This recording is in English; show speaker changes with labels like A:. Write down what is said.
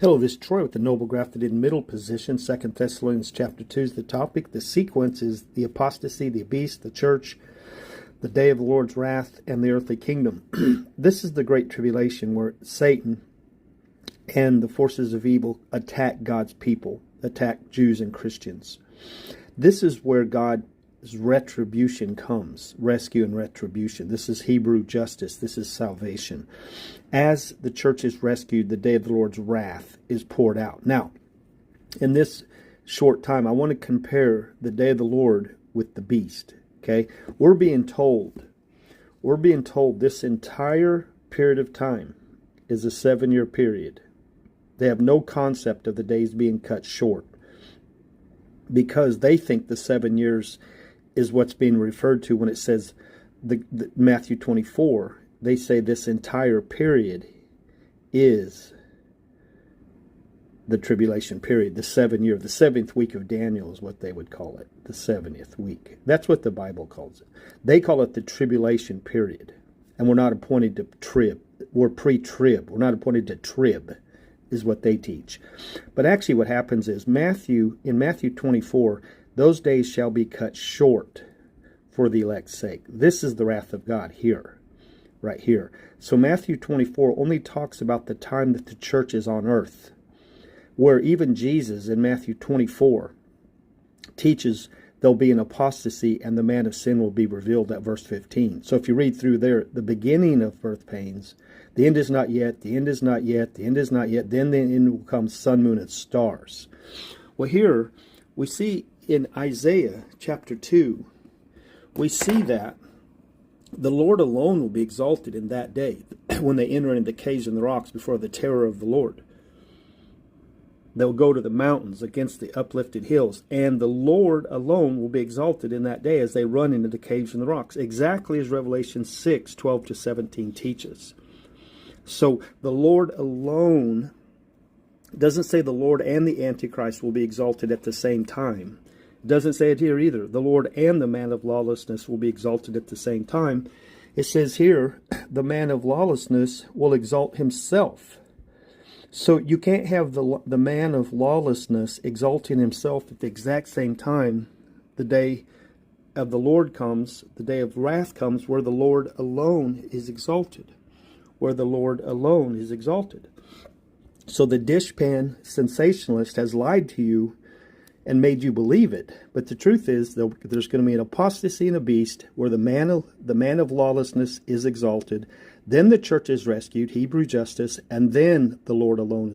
A: Hello, this is Troy with the Noble Grafted in Middle position. 2 Thessalonians chapter 2 is the topic. The sequence is the apostasy, the beast, the church, the day of the Lord's wrath, and the earthly kingdom. This is the great tribulation where Satan and the forces of evil attack God's people, attack Jews and Christians. This is where God's retribution comes, rescue and retribution. This is Hebrew justice. This is salvation. As the church is rescued, the day of the Lord's wrath is poured out. Now, in this short time, I want to compare the day of the Lord with the beast. Okay, we're being told this entire period of time is a 7-year period. They have no concept of the days being cut short because they think the 7 years is what's being referred to when it says the Matthew 24. They say this entire period is the tribulation period, the 7 year, the 7th week of Daniel is what they would call it, the 70th week. That's what the Bible calls it. They call it the tribulation period. And we're not appointed to trib. We're pre-trib. We're not appointed to trib, is what they teach. But actually what happens is in Matthew 24, those days shall be cut short for the elect's sake. This is the wrath of God here, right here. So Matthew 24 only talks about the time that the church is on earth, where even Jesus in Matthew 24 teaches there'll be an apostasy and the man of sin will be revealed at verse 15. So if you read through there, the beginning of birth pains, the end is not yet, the end is not yet, the end is not yet, then the end will come sun, moon, and stars. Well, here we see in Isaiah chapter 2, we see that the Lord alone will be exalted in that day when they enter into the caves and the rocks before the terror of the Lord. They'll go to the mountains against the uplifted hills, and the Lord alone will be exalted in that day as they run into the caves and the rocks, exactly as Revelation 6, 12 to 17 teaches. So the Lord alone, doesn't say the Lord and the Antichrist will be exalted at the same time. It doesn't say it here either. The Lord and the man of lawlessness will be exalted at the same time. It says here, the man of lawlessness will exalt himself. So you can't have the man of lawlessness exalting himself at the exact same time. The day of the Lord comes, the day of wrath comes, where the Lord alone is exalted. Where the Lord alone is exalted. So the dishpan sensationalist has lied to you and made you believe it. But the truth is there's going to be an apostasy and a beast where the man of lawlessness is exalted. Then the church is rescued, Hebrew justice, and then the Lord alone